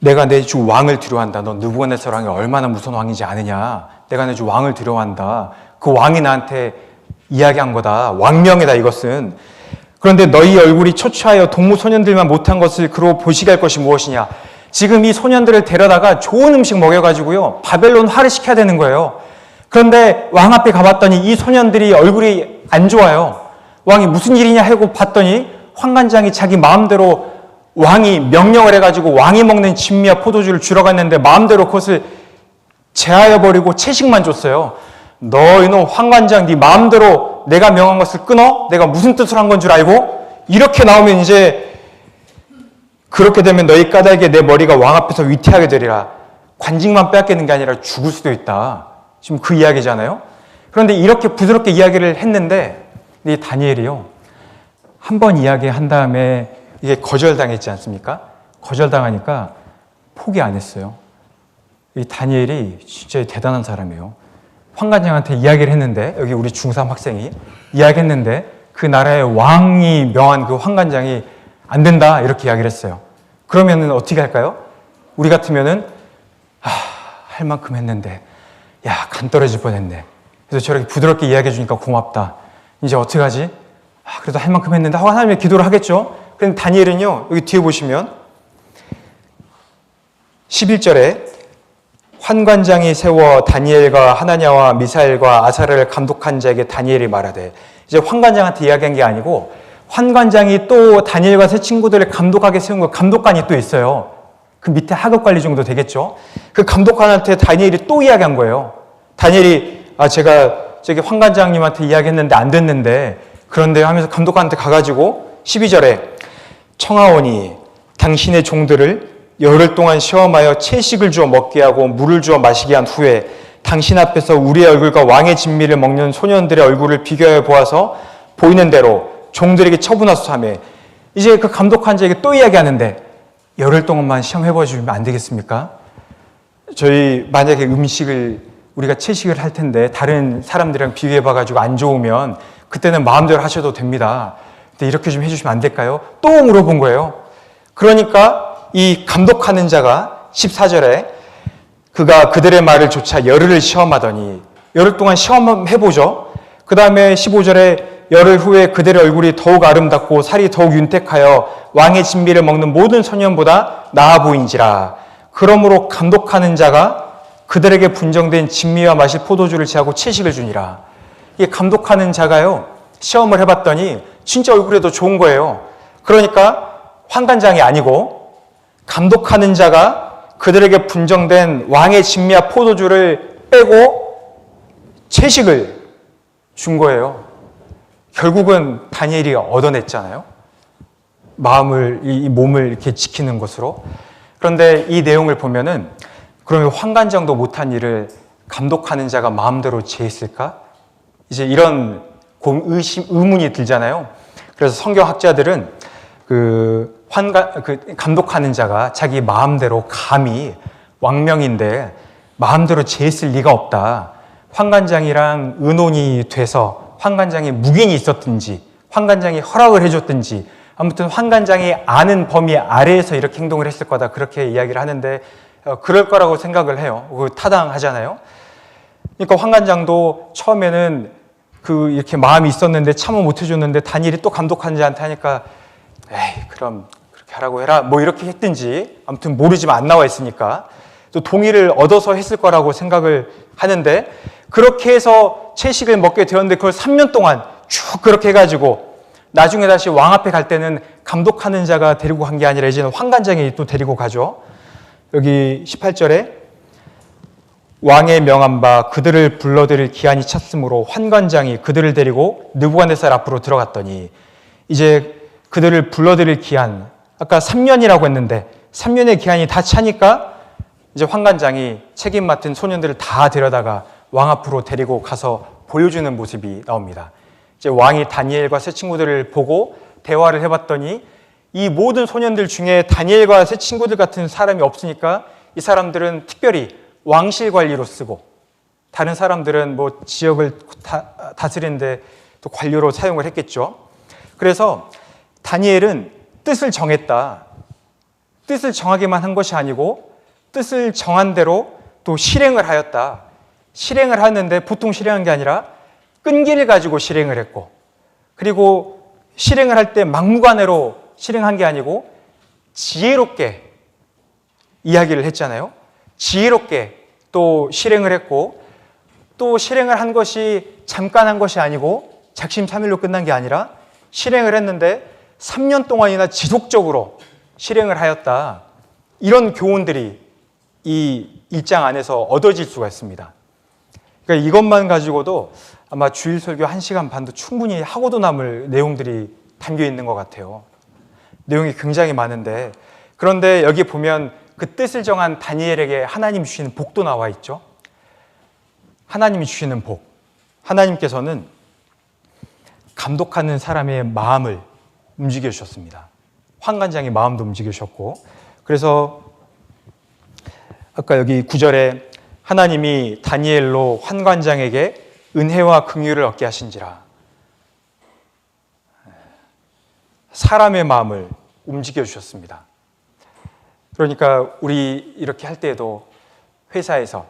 내가 내 주 왕을 두려워한다. 너 느부갓네살 왕이 얼마나 무서운 왕인지 아느냐. 내가 내 주 왕을 두려워한다. 그 왕이 나한테 이야기한 거다. 왕명이다 이것은. 그런데 너희 얼굴이 초췌하여 동무 소년들만 못한 것을 그로 보시게 할 것이 무엇이냐. 지금 이 소년들을 데려다가 좋은 음식 먹여가지고요, 바벨론화를 시켜야 되는 거예요. 그런데 왕 앞에 가봤더니 이 소년들이 얼굴이 안 좋아요. 왕이 무슨 일이냐 하고 봤더니 환관장이 자기 마음대로 왕이 명령을 해가지고 왕이 먹는 진미와 포도주를 주러 갔는데 마음대로 그것을 제하여버리고 채식만 줬어요. 너 이놈 환관장, 네 마음대로 내가 명한 것을 끊어? 내가 무슨 뜻을 한 건 줄 알고? 이렇게 나오면 이제 그렇게 되면 너희 까닭에 내 머리가 왕 앞에서 위태하게 되리라. 관직만 빼앗기는 게 아니라 죽을 수도 있다. 지금 그 이야기잖아요. 그런데 이렇게 부드럽게 이야기를 했는데 이 다니엘이요, 한 번 이야기한 다음에 이게 거절당했지 않습니까? 거절당하니까 포기 안 했어요. 이 다니엘이 진짜 대단한 사람이에요. 환관장한테 이야기를 했는데, 여기 우리 중3 학생이 이야기했는데 그 나라의 왕이 명한 그 환관장이 안 된다 이렇게 이야기를 했어요. 그러면은 어떻게 할까요? 우리 같으면은 할 만큼 했는데 간 떨어질 뻔했네. 그래서 저렇게 부드럽게 이야기해 주니까 고맙다. 이제 어떻게 하지? 그래도 할 만큼 했는데 하고 하나님의 기도를 하겠죠. 그런데 다니엘은요, 여기 뒤에 보시면 11절에 환관장이 세워 다니엘과 하나냐와 미사엘과 아사랴를 감독한 자에게 다니엘이 말하되, 이제 환관장한테 이야기한 게 아니고 환관장이 또 다니엘과 세 친구들을 감독하게 세운 거, 감독관이 또 있어요. 그 밑에 하급관리 정도 되겠죠. 그 감독관한테 다니엘이 또 이야기한 거예요. 다니엘이 제가 저기 황관장님한테 이야기했는데 안 됐는데, 그런데 하면서 감독관한테 가가지고 12절에 청하오니 당신의 종들을 열흘 동안 시험하여 채식을 주어 먹게 하고 물을 주어 마시게 한 후에 당신 앞에서 우리의 얼굴과 왕의 진미를 먹는 소년들의 얼굴을 비교해 보아서 보이는 대로 종들에게 처분하소서 하며, 이제 그 감독한 자에게 또 이야기하는데, 열흘 동안만 시험해봐 주면 안 되겠습니까? 저희 만약에 음식을 우리가 채식을 할 텐데 다른 사람들이랑 비교해봐 가지고 안 좋으면 그때는 마음대로 하셔도 됩니다. 근데 이렇게 좀 해주시면 안 될까요? 또 물어본 거예요. 그러니까 이 감독하는 자가 14절에 그가 그들의 말을 조차 열흘을 시험하더니, 열흘 동안 시험해보죠. 그 다음에 15절에 열흘 후에 그들의 얼굴이 더욱 아름답고 살이 더욱 윤택하여 왕의 진미를 먹는 모든 소년보다 나아 보인지라. 그러므로 감독하는 자가 그들에게 분정된 진미와 마실 포도주를 취하고 채식을 주니라. 이게 감독하는 자가요, 시험을 해봤더니 진짜 얼굴이 더 좋은 거예요. 그러니까 환관장이 아니고 감독하는 자가 그들에게 분정된 왕의 진미와 포도주를 빼고 채식을 준 거예요. 결국은 다니엘이 얻어냈잖아요. 이 몸을 이렇게 지키는 것으로. 그런데 이 내용을 보면은, 그러면 환관장도 못한 일을 감독하는 자가 마음대로 제했을까? 이제 이런 의문이 들잖아요. 그래서 성경학자들은 감독하는 자가 자기 마음대로 감히 왕명인데 마음대로 제했을 리가 없다. 환관장이랑 의논이 돼서 환관장이 묵인이 있었든지 환관장이 허락을 해줬든지 아무튼 환관장이 아는 범위 아래에서 이렇게 행동을 했을 거다, 그렇게 이야기를 하는데 그럴 거라고 생각을 해요. 타당하잖아요. 그러니까 환관장도 처음에는 이렇게 마음이 있었는데 참아 못 해줬는데 다니엘이 또 감독하는 자한테 하니까 에이 그럼 그렇게 하라고 해라 뭐 이렇게 했든지, 아무튼 모르지만 안 나와 있으니까 또 동의를 얻어서 했을 거라고 생각을 하는데, 그렇게 해서 채식을 먹게 되었는데 그걸 3년 동안 쭉 그렇게 해가지고 나중에 다시 왕 앞에 갈 때는 감독하는 자가 데리고 간 게 아니라 이제는 환관장이 또 데리고 가죠. 여기 18절에 왕의 명한 바 그들을 불러들일 기한이 찼으므로 환관장이 그들을 데리고 느부갓네살 앞으로 들어갔더니, 이제 그들을 불러들일 기한, 아까 3년이라고 했는데 3년의 기한이 다 차니까 이제 환관장이 책임 맡은 소년들을 다 데려다가 왕 앞으로 데리고 가서 보여주는 모습이 나옵니다. 이제 왕이 다니엘과 세 친구들을 보고 대화를 해봤더니 이 모든 소년들 중에 다니엘과 세 친구들 같은 사람이 없으니까 이 사람들은 특별히 왕실 관리로 쓰고, 다른 사람들은 뭐 지역을 다스리는데 또 관료로 사용을 했겠죠. 그래서 다니엘은 뜻을 정했다. 뜻을 정하기만 한 것이 아니고 뜻을 정한 대로 또 실행을 하였다. 실행을 하는데 보통 실행한 게 아니라 끈기를 가지고 실행을 했고, 그리고 실행을 할 때 막무가내로 실행한 게 아니고 지혜롭게 이야기를 했잖아요. 지혜롭게 또 실행을 했고, 또 실행을 한 것이 잠깐 한 것이 아니고 작심삼일로 끝난 게 아니라 실행을 했는데 3년 동안이나 지속적으로 실행을 하였다. 이런 교훈들이 이 1장 안에서 얻어질 수가 있습니다. 그러니까 이것만 가지고도 아마 주일 설교 1시간 반도 충분히 하고도 남을 내용들이 담겨 있는 것 같아요. 내용이 굉장히 많은데, 그런데 여기 보면 그 뜻을 정한 다니엘에게 하나님 주시는 복도 나와 있죠. 하나님이 주시는 복. 하나님께서는 감독하는 사람의 마음을 움직여 주셨습니다. 환관장의 마음도 움직여 주셨고, 그래서 아까 여기 9절에 하나님이 다니엘로 환관장에게 은혜와 긍휼을 얻게 하신지라. 사람의 마음을 움직여 주셨습니다. 그러니까 우리 이렇게 할 때에도 회사에서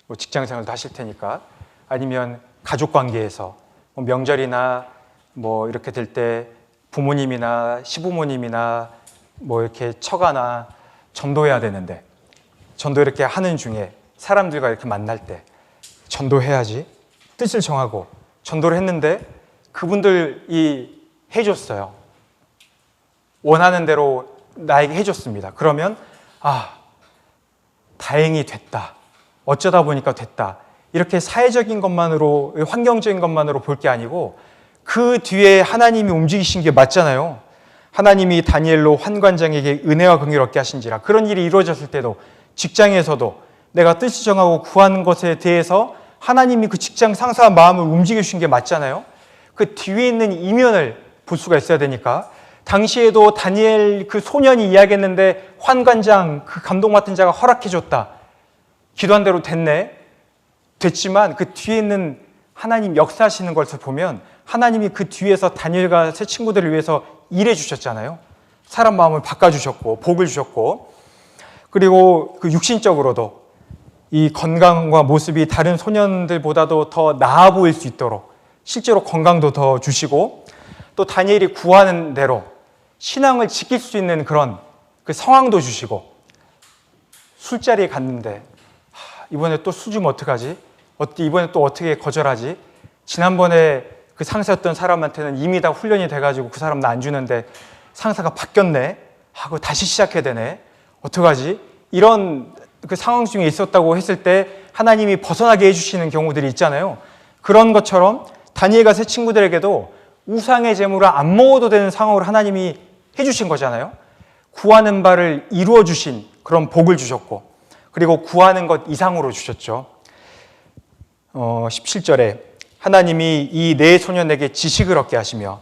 뭐 직장생활도 하실 테니까, 아니면 가족관계에서 뭐 명절이나 뭐 이렇게 될 때 부모님이나 시부모님이나 뭐 이렇게 처가나 전도해야 되는데, 전도 이렇게 하는 중에 사람들과 이렇게 만날 때 전도해야지 뜻을 정하고 전도를 했는데 그분들이 해줬어요. 원하는 대로 나에게 해줬습니다. 그러면 다행히 됐다. 어쩌다 보니까 됐다. 이렇게 사회적인 것만으로, 환경적인 것만으로 볼 게 아니고 그 뒤에 하나님이 움직이신 게 맞잖아요. 하나님이 다니엘로 환관장에게 은혜와 긍휼을 얻게 하신지라. 그런 일이 이루어졌을 때도 직장에서도 내가 뜻이 정하고 구한 것에 대해서 하나님이 그 직장 상사와 마음을 움직이신 게 맞잖아요. 그 뒤에 있는 이면을 볼 수가 있어야 되니까 당시에도 다니엘 그 소년이 이야기했는데 환관장 그 감동받은 자가 허락해줬다. 기도한 대로 됐지만 그 뒤에 있는 하나님 역사하시는 것을 보면 하나님이 그 뒤에서 다니엘과 새 친구들을 위해서 일해 주셨잖아요. 사람 마음을 바꿔주셨고 복을 주셨고, 그리고 그 육신적으로도 이 건강과 모습이 다른 소년들보다도 더 나아 보일 수 있도록 실제로 건강도 더 주시고, 또 다니엘이 구하는 대로 신앙을 지킬 수 있는 그런 그 상황도 주시고, 술자리에 갔는데 이번에 또 술 주면 어떡하지? 이번에 또 어떻게 거절하지? 지난번에 그 상사였던 사람한테는 이미 다 훈련이 돼가지고 그 사람 나 안 주는데 상사가 바뀌었네 하고 다시 시작해야 되네. 어떡하지? 이런 그 상황 중에 있었다고 했을 때 하나님이 벗어나게 해주시는 경우들이 있잖아요. 그런 것처럼 다니엘과 새 친구들에게도 우상의 제물을 안 먹어도 되는 상황을 하나님이 해주신 거잖아요. 구하는 바를 이루어 주신 그런 복을 주셨고, 그리고 구하는 것 이상으로 주셨죠. 17절에 하나님이 이 네 소년에게 지식을 얻게 하시며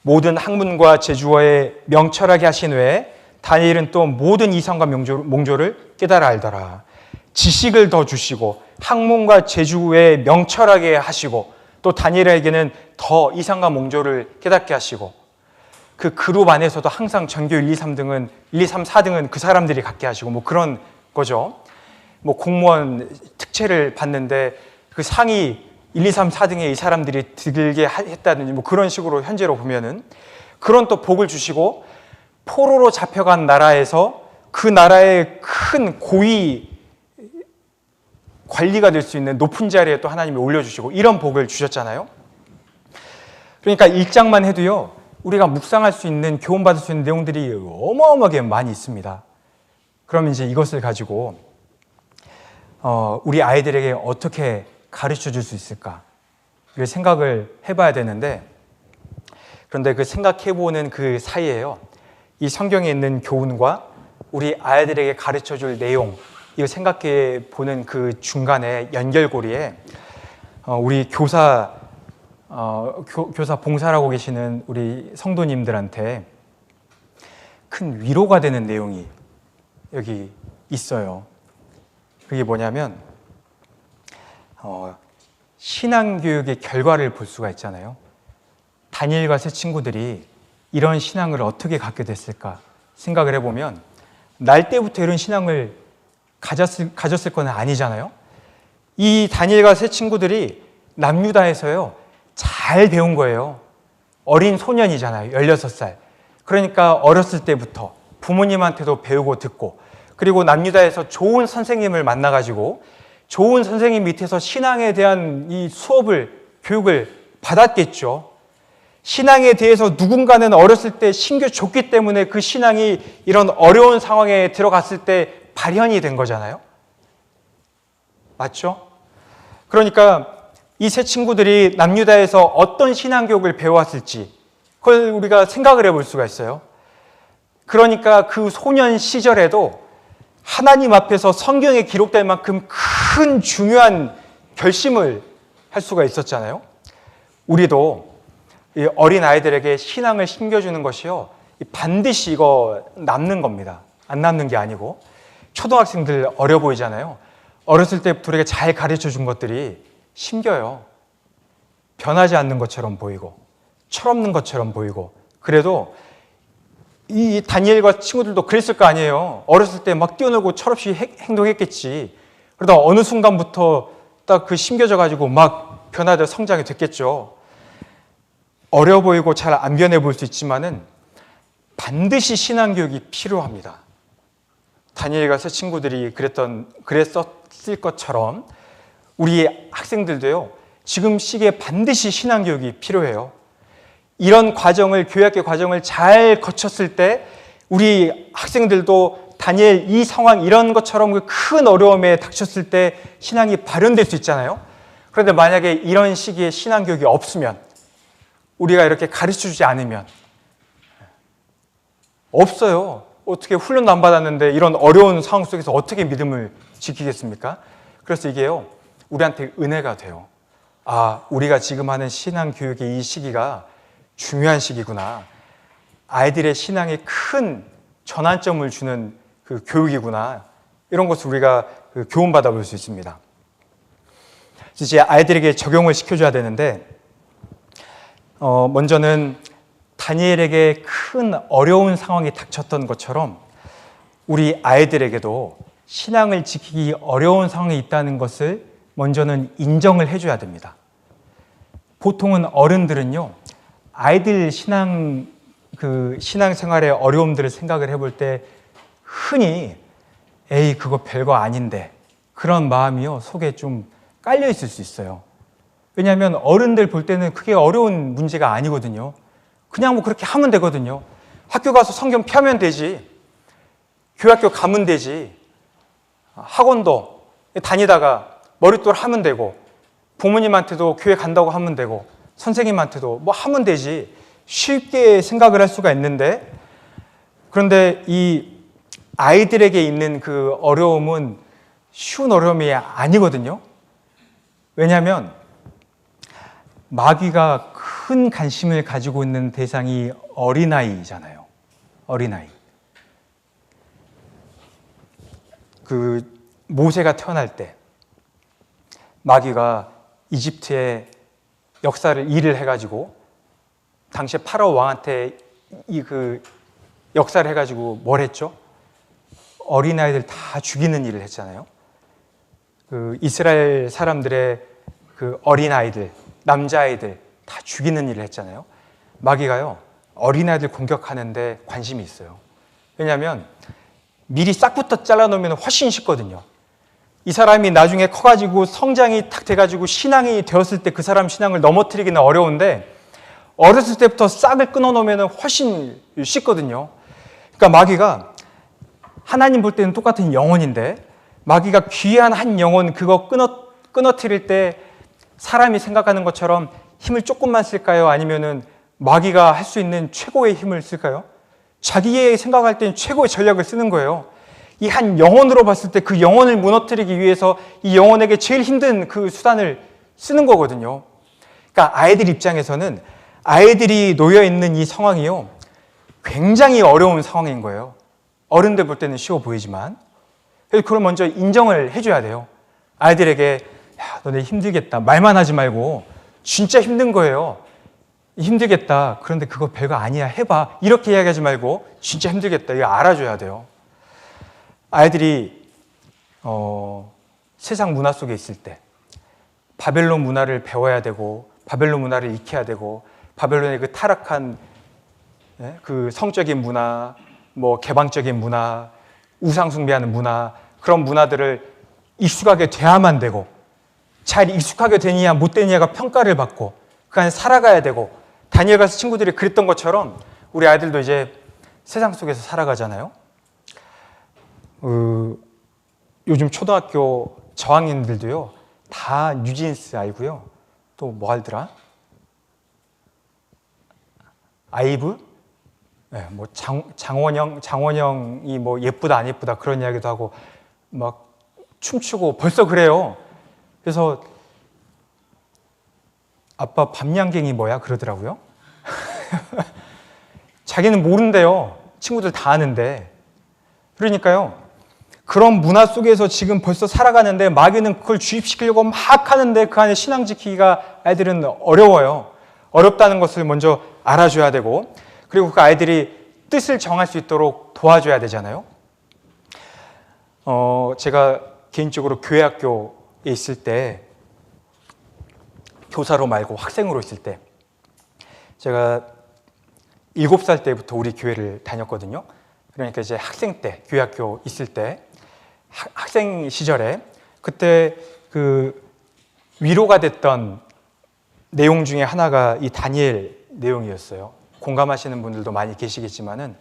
모든 학문과 제주어에 명철하게 하신 후에 다니엘은 또 모든 이상과 몽조를 깨달아 알더라. 지식을 더 주시고 학문과 제주에 명철하게 하시고, 또 다니엘에게는 더 이상과 몽조를 깨닫게 하시고, 그 그룹 안에서도 항상 전교 1, 2, 3등은 1, 2, 3, 4등은 그 사람들이 갖게 하시고 뭐 그런 거죠. 뭐 공무원 특채를 받는데 그 상위 1, 2, 3, 4등에 이 사람들이 들게 했다든지 뭐 그런 식으로 현재로 보면은 그런 또 복을 주시고, 포로로 잡혀간 나라에서 그 나라의 큰 고위 관리가 될 수 있는 높은 자리에 또 하나님이 올려주시고 이런 복을 주셨잖아요. 그러니까 1장만 해도요, 우리가 묵상할 수 있는, 교훈받을 수 있는 내용들이 어마어마하게 많이 있습니다. 그러면 이제 이것을 가지고 우리 아이들에게 어떻게 가르쳐 줄 수 있을까? 이 생각을 해봐야 되는데, 그런데 그 생각해보는 그 사이에요, 이 성경에 있는 교훈과 우리 아이들에게 가르쳐 줄 내용, 이거 생각해 보는 그 중간에 연결고리에 우리 교사 봉사하고 계시는 우리 성도님들한테 큰 위로가 되는 내용이 여기 있어요. 그게 뭐냐면 신앙교육의 결과를 볼 수가 있잖아요. 다니엘과 새 친구들이 이런 신앙을 어떻게 갖게 됐을까 생각을 해보면, 날 때부터 이런 신앙을 가졌을 건 아니잖아요. 이 다니엘과 새 친구들이 남유다에서요 잘 배운 거예요. 어린 소년이잖아요. 16살. 그러니까 어렸을 때부터 부모님한테도 배우고 듣고, 그리고 남유다에서 좋은 선생님을 만나가지고 좋은 선생님 밑에서 신앙에 대한 이 교육을 받았겠죠. 신앙에 대해서 누군가는 어렸을 때 신겨줬기 때문에 그 신앙이 이런 어려운 상황에 들어갔을 때 발현이 된 거잖아요. 맞죠? 그러니까 이 세 친구들이 남유다에서 어떤 신앙교육을 배워왔을지 그걸 우리가 생각을 해볼 수가 있어요. 그러니까 그 소년 시절에도 하나님 앞에서 성경에 기록될 만큼 큰 중요한 결심을 할 수가 있었잖아요. 우리도 어린 아이들에게 신앙을 심겨주는 것이요, 반드시 이거 남는 겁니다. 안 남는 게 아니고, 초등학생들 어려 보이잖아요. 어렸을 때부터 우리가 잘 가르쳐 준 것들이 심겨요. 변하지 않는 것처럼 보이고 철없는 것처럼 보이고, 그래도 이 다니엘과 친구들도 그랬을 거 아니에요. 어렸을 때 막 뛰어놀고 철없이 행동했겠지. 그러다 어느 순간부터 딱 그 심겨져 가지고 막 변화되어 성장이 됐겠죠. 어려 보이고 잘 안 변해 보일 수 있지만은 반드시 신앙교육이 필요합니다. 다니엘과 새 친구들이 그랬었을 것처럼 우리 학생들도요, 지금 시기에 반드시 신앙교육이 필요해요. 이런 과정을, 교육학교 과정을 잘 거쳤을 때 우리 학생들도 다니엘 이 상황 이런 것처럼 그 큰 어려움에 닥쳤을 때 신앙이 발현될 수 있잖아요. 그런데 만약에 이런 시기에 신앙 교육이 없으면, 우리가 이렇게 가르쳐주지 않으면 없어요. 어떻게 훈련도 안 받았는데 이런 어려운 상황 속에서 어떻게 믿음을 지키겠습니까? 그래서 이게요, 우리한테 은혜가 돼요. 아, 우리가 지금 하는 신앙 교육의 이 시기가 중요한 시기구나. 아이들의 신앙에 큰 전환점을 주는 그 교육이구나. 이런 것을 우리가 교훈받아 볼 수 있습니다. 이제 아이들에게 적용을 시켜줘야 되는데, 먼저는 다니엘에게 큰 어려운 상황이 닥쳤던 것처럼 우리 아이들에게도 신앙을 지키기 어려운 상황에 있다는 것을 먼저는 인정을 해줘야 됩니다. 보통은 어른들은요, 아이들 신앙생활의 어려움들을 생각을 해볼 때 흔히 에이, 그거 별거 아닌데, 그런 마음이요, 속에 좀 깔려 있을 수 있어요. 왜냐하면 어른들 볼 때는 그게 어려운 문제가 아니거든요. 그냥 뭐 그렇게 하면 되거든요. 학교 가서 성경 펴면 되지, 교회학교 가면 되지, 학원도 다니다가 머릿돌 하면 되고, 부모님한테도 교회 간다고 하면 되고, 선생님한테도 뭐 하면 되지, 쉽게 생각을 할 수가 있는데, 그런데 이 아이들에게 있는 그 어려움은 쉬운 어려움이 아니거든요. 왜냐하면 마귀가 큰 관심을 가지고 있는 대상이 어린아이잖아요. 어린아이. 그 모세가 태어날 때 마귀가 이집트의 일을 해가지고 당시에 파라오 왕한테 역사를 해가지고 뭘 했죠? 어린아이들 다 죽이는 일을 했잖아요. 그 이스라엘 사람들의 그 어린아이들, 남자아이들 다 죽이는 일을 했잖아요. 마귀가요, 어린아이들 공격하는데 관심이 있어요. 왜냐하면 미리 싹부터 잘라놓으면 훨씬 쉽거든요. 이 사람이 나중에 커가지고 성장이 탁 돼가지고 신앙이 되었을 때 그 사람 신앙을 넘어뜨리기는 어려운데, 어렸을 때부터 싹을 끊어놓으면 훨씬 쉽거든요. 그러니까 마귀가, 하나님 볼 때는 똑같은 영혼인데 마귀가 귀한 한 영혼 그거 끊어뜨릴 때 사람이 생각하는 것처럼 힘을 조금만 쓸까요? 아니면은 마귀가 할 수 있는 최고의 힘을 쓸까요? 자기의 생각할 때는 최고의 전략을 쓰는 거예요. 이 한 영혼으로 봤을 때 그 영혼을 무너뜨리기 위해서 이 영혼에게 제일 힘든 그 수단을 쓰는 거거든요. 그러니까 아이들 입장에서는 아이들이 놓여 있는 이 상황이요, 굉장히 어려운 상황인 거예요. 어른들 볼 때는 쉬워 보이지만, 그래서 그걸 먼저 인정을 해줘야 돼요. 아이들에게, 야, 너네 힘들겠다, 말만 하지 말고 진짜 힘든 거예요. 힘들겠다, 그런데 그거 별거 아니야, 해봐, 이렇게 이야기하지 말고 진짜 힘들겠다, 이거 알아줘야 돼요. 아이들이 세상 문화 속에 있을 때 바벨론 문화를 배워야 되고, 바벨론 문화를 익혀야 되고, 바벨론의 그 타락한 그 성적인 문화, 뭐 개방적인 문화, 우상 숭배하는 문화, 그런 문화들을 익숙하게 돼야만 되고, 잘 익숙하게 되느냐 못 되느냐가 평가를 받고 그 안에 살아가야 되고, 다니엘 가서 친구들이 그랬던 것처럼 우리 아이들도 이제 세상 속에서 살아가잖아요. 요즘 초등학교 저학년들도요, 다 뉴진스 알고요, 또 뭐 알더라? 아이브? 네, 뭐 장원영이 뭐 예쁘다 안 예쁘다 그런 이야기도 하고 막 춤추고 벌써 그래요. 그래서 아빠 밤양갱이 뭐야? 그러더라고요. 자기는 모른대요. 친구들 다 아는데. 그러니까요, 그런 문화 속에서 지금 벌써 살아가는데 마귀는 그걸 주입시키려고 막 하는데 그 안에 신앙 지키기가 아이들은 어려워요. 어렵다는 것을 먼저 알아줘야 되고, 그리고 그 아이들이 뜻을 정할 수 있도록 도와줘야 되잖아요. 제가 개인적으로 교회학교에 있을 때, 교사로 말고 학생으로 있을 때, 제가 7살 때부터 우리 교회를 다녔거든요. 그러니까 이제 학생 때, 교회학교 있을 때, 학생 시절에 그때 그 위로가 됐던 내용 중에 하나가 이 다니엘 내용이었어요. 공감하시는 분들도 많이 계시겠지만은,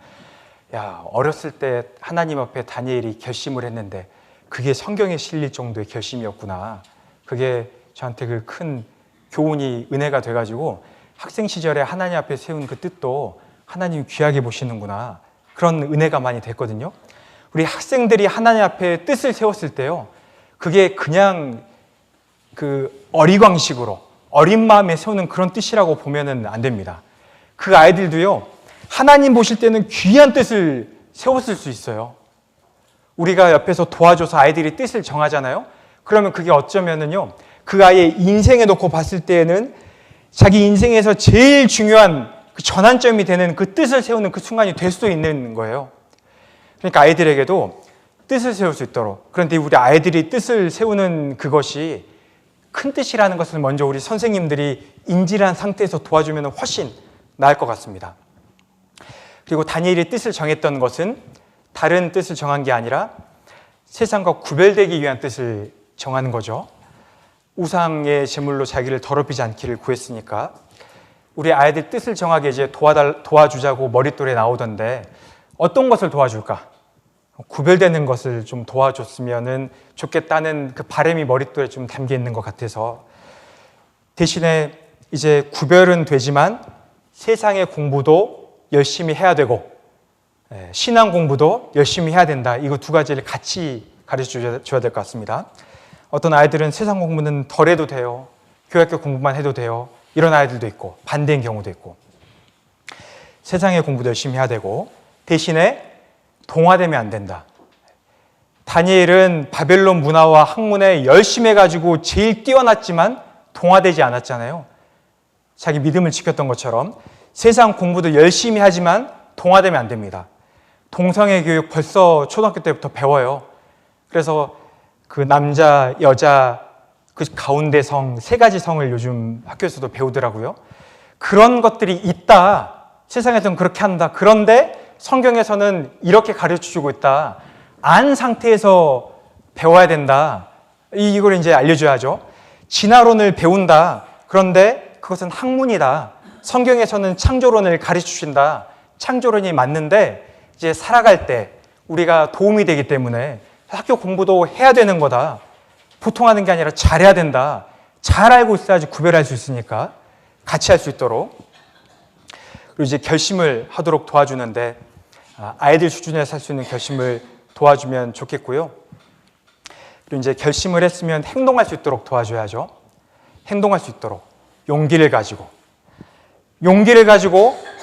야, 어렸을 때 하나님 앞에 다니엘이 결심을 했는데 그게 성경에 실릴 정도의 결심이었구나. 그게 저한테 그 큰 교훈이 은혜가 돼가지고 학생 시절에 하나님 앞에 세운 그 뜻도 하나님 귀하게 보시는구나. 그런 은혜가 많이 됐거든요. 우리 학생들이 하나님 앞에 뜻을 세웠을 때요, 그게 그냥 그 어리광식으로 어린 마음에 세우는 그런 뜻이라고 보면은 안 됩니다. 그 아이들도요, 하나님 보실 때는 귀한 뜻을 세웠을 수 있어요. 우리가 옆에서 도와줘서 아이들이 뜻을 정하잖아요. 그러면 그게 어쩌면은요, 그 아이의 인생에 놓고 봤을 때에는 자기 인생에서 제일 중요한 그 전환점이 되는 그 뜻을 세우는 그 순간이 될 수도 있는 거예요. 그러니까 아이들에게도 뜻을 세울 수 있도록, 그런데 우리 아이들이 뜻을 세우는 그것이 큰 뜻이라는 것을 먼저 우리 선생님들이 인지한 상태에서 도와주면 훨씬 나을 것 같습니다. 그리고 다니엘이 뜻을 정했던 것은 다른 뜻을 정한 게 아니라 세상과 구별되기 위한 뜻을 정하는 거죠. 우상의 제물로 자기를 더럽히지 않기를 구했으니까. 우리 아이들 뜻을 정하게 이제 도와주자고 머릿돌에 나오던데 어떤 것을 도와줄까? 구별되는 것을 좀 도와줬으면 좋겠다는 그 바람이 머릿돌에 좀 담겨 있는 것 같아서, 대신에 이제 구별은 되지만 세상의 공부도 열심히 해야 되고 신앙 공부도 열심히 해야 된다. 이거 두 가지를 같이 가르쳐 줘야 될 것 같습니다. 어떤 아이들은 세상 공부는 덜 해도 돼요. 교학교 공부만 해도 돼요. 이런 아이들도 있고 반대인 경우도 있고, 세상의 공부도 열심히 해야 되고 대신에 동화되면 안 된다. 다니엘은 바벨론 문화와 학문에 열심히 해가지고 제일 뛰어났지만 동화되지 않았잖아요. 자기 믿음을 지켰던 것처럼 세상 공부도 열심히 하지만 동화되면 안 됩니다. 동성애 교육 벌써 초등학교 때부터 배워요. 그래서 그 남자, 여자, 그 가운데 성, 세 가지 성을 요즘 학교에서도 배우더라고요. 그런 것들이 있다. 세상에서는 그렇게 한다. 그런데 성경에서는 이렇게 가르쳐주고 있다. 안 상태에서 배워야 된다. 이걸 이제 알려줘야죠. 진화론을 배운다. 그런데 그것은 학문이다. 성경에서는 창조론을 가르쳐주신다. 창조론이 맞는데 이제 살아갈 때 우리가 도움이 되기 때문에 학교 공부도 해야 되는 거다. 보통 하는 게 아니라 잘해야 된다. 잘 알고 있어야지 구별할 수 있으니까 같이 할 수 있도록. 그리고 이제 결심을 하도록 도와주는데 아이들 수준에서 할 수 있는 결심을 도와주면 좋겠고요. 그리고 이제 결심을 했으면 행동할 수 있도록 도와줘야죠. 행동할 수 있도록 용기를 가지고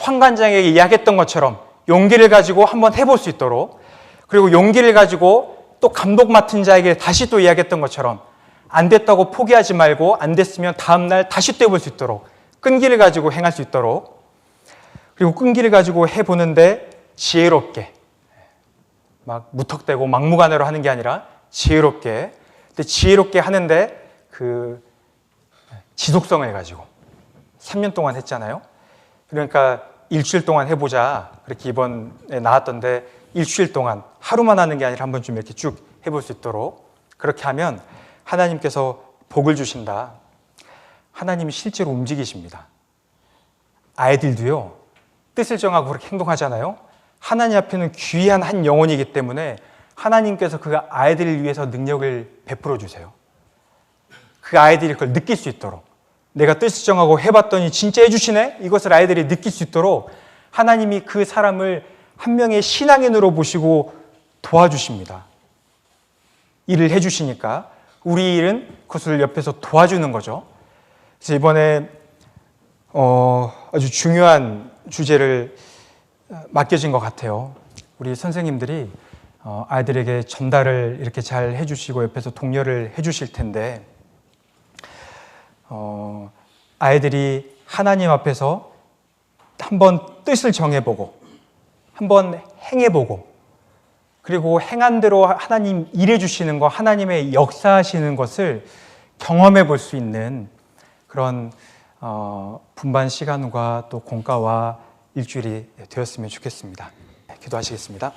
황관장에게 이야기했던 것처럼 용기를 가지고 한번 해볼 수 있도록, 그리고 용기를 가지고 또 감독 맡은 자에게 다시 또 이야기했던 것처럼 안 됐다고 포기하지 말고 안 됐으면 다음날 다시 또 해볼 수 있도록 끈기를 가지고 행할 수 있도록, 그리고 끈기를 가지고 해보는데 지혜롭게, 막 무턱대고 막무가내로 하는 게 아니라 지혜롭게, 근데 지혜롭게 하는데 그 지속성을 가지고 3년 동안 했잖아요. 그러니까 일주일 동안 해보자. 그렇게 이번에 나왔던데 일주일 동안 하루만 하는 게 아니라 한번 좀 이렇게 쭉 해볼 수 있도록, 그렇게 하면 하나님께서 복을 주신다. 하나님이 실제로 움직이십니다. 아이들도요, 뜻을 정하고 그렇게 행동하잖아요. 하나님 앞에는 귀한 한 영혼이기 때문에 하나님께서 그 아이들을 위해서 능력을 베풀어 주세요. 그 아이들이 그걸 느낄 수 있도록, 내가 뜻을 정하고 해봤더니 진짜 해주시네? 이것을 아이들이 느낄 수 있도록 하나님이 그 사람을 한 명의 신앙인으로 보시고 도와주십니다. 일을 해주시니까 우리 일은 그것을 옆에서 도와주는 거죠. 그래서 이번에 아주 중요한 주제를 맡겨진 것 같아요. 우리 선생님들이 아이들에게 전달을 이렇게 잘 해주시고 옆에서 독려를 해주실 텐데, 아이들이 하나님 앞에서 한번 뜻을 정해보고 한번 행해보고, 그리고 행한 대로 하나님 일해주시는 거, 하나님의 역사하시는 것을 경험해 볼 수 있는 그런 분반 시간과 또 공과와 일주일이 되었으면 좋겠습니다. 기도하시겠습니다.